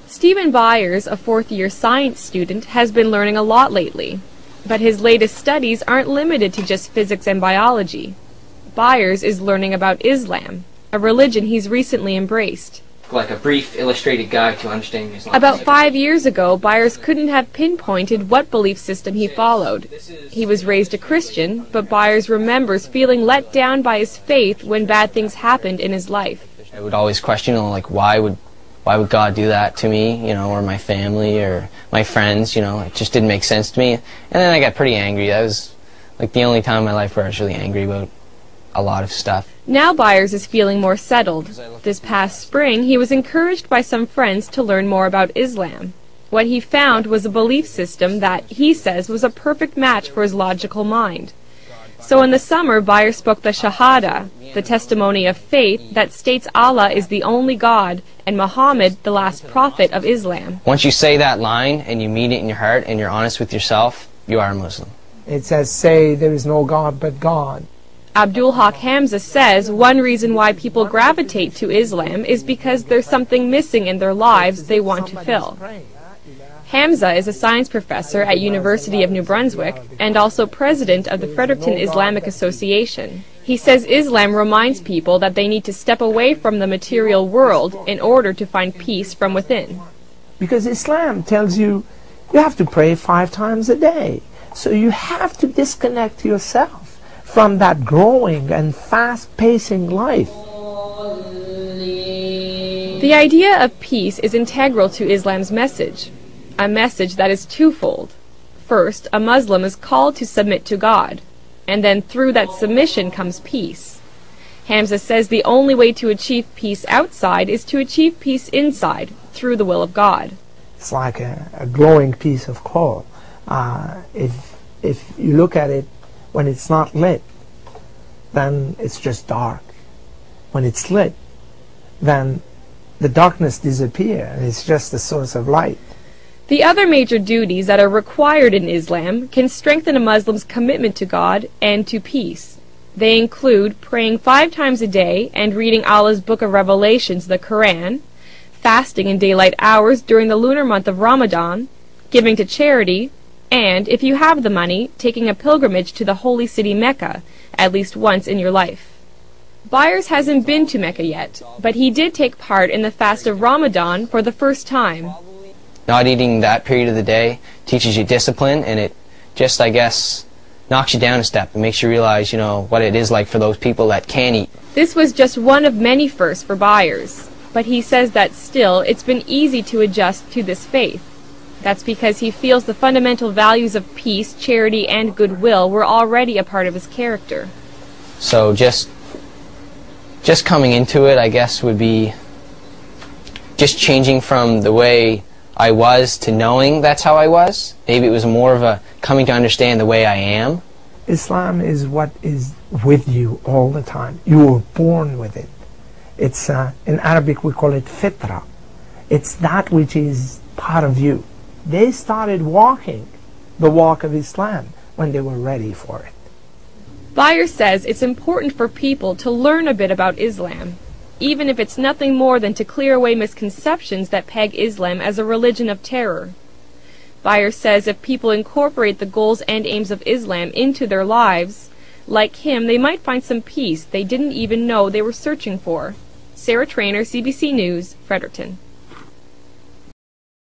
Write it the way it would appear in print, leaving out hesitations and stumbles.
Steven Byers, a fourth-year science student, has been learning a lot lately. But his latest studies aren't limited to just physics and biology. Byers is learning about Islam, a religion he's recently embraced. Like a brief illustrated guide to understanding Islam. About 5 years ago, Byers couldn't have pinpointed what belief system he followed. He was raised a Christian, but Byers remembers feeling let down by his faith when bad things happened in his life. I would always question, like, why would God do that to me, or my family, or my friends, it just didn't make sense to me. And then I got pretty angry. That was, like, the only time in my life where I was really angry about a lot of stuff. Now Byers is feeling more settled. This past spring, he was encouraged by some friends to learn more about Islam. What he found was a belief system that, he says, was a perfect match for his logical mind. So in the summer, Byers spoke the Shahada, the testimony of faith that states Allah is the only God and Muhammad the last prophet of Islam. Once you say that line and you mean it in your heart and you're honest with yourself, you are a Muslim. It says, say there is no God but God. Abdul Haq Hamza says one reason why people gravitate to Islam is because there's something missing in their lives they want to fill. Hamza is a science professor at University of New Brunswick and also president of the Fredericton Islamic Association. He says Islam reminds people that they need to step away from the material world in order to find peace from within. Because Islam tells you have to pray 5 times a day. So you have to disconnect yourself from that growing and fast-pacing life. The idea of peace is integral to Islam's message, a message that is twofold. First, a Muslim is called to submit to God, and then through that submission comes peace. Hamza says the only way to achieve peace outside is to achieve peace inside, through the will of God. It's like a glowing piece of coal. If you look at it, when it's not lit, then it's just dark. When it's lit, then the darkness disappears, and it's just a source of light. The other major duties that are required in Islam can strengthen a Muslim's commitment to God and to peace. They include praying 5 times a day and reading Allah's Book of Revelations, the Quran, fasting in daylight hours during the lunar month of Ramadan, giving to charity, and, if you have the money, taking a pilgrimage to the holy city Mecca at least once in your life. Byers hasn't been to Mecca yet, but he did take part in the fast of Ramadan for the first time. Not eating that period of the day teaches you discipline, and it just, I guess, knocks you down a step and makes you realize, what it is like for those people that can't eat. This was just one of many firsts for Byers, but he says that still it's been easy to adjust to this faith. That's because he feels the fundamental values of peace, charity, and goodwill were already a part of his character. So just coming into it, I guess, would be just changing from the way I was to knowing that's how I was. Maybe it was more of a coming to understand the way I am. Islam is what is with you all the time. You were born with it. It's in Arabic we call it fitra. It's that which is part of you. They started walking the walk of Islam when they were ready for it. Byers says it's important for people to learn a bit about Islam, even if it's nothing more than to clear away misconceptions that peg Islam as a religion of terror. Byers says if people incorporate the goals and aims of Islam into their lives, like him, they might find some peace they didn't even know they were searching for. Sarah Trainer, CBC News, Fredericton.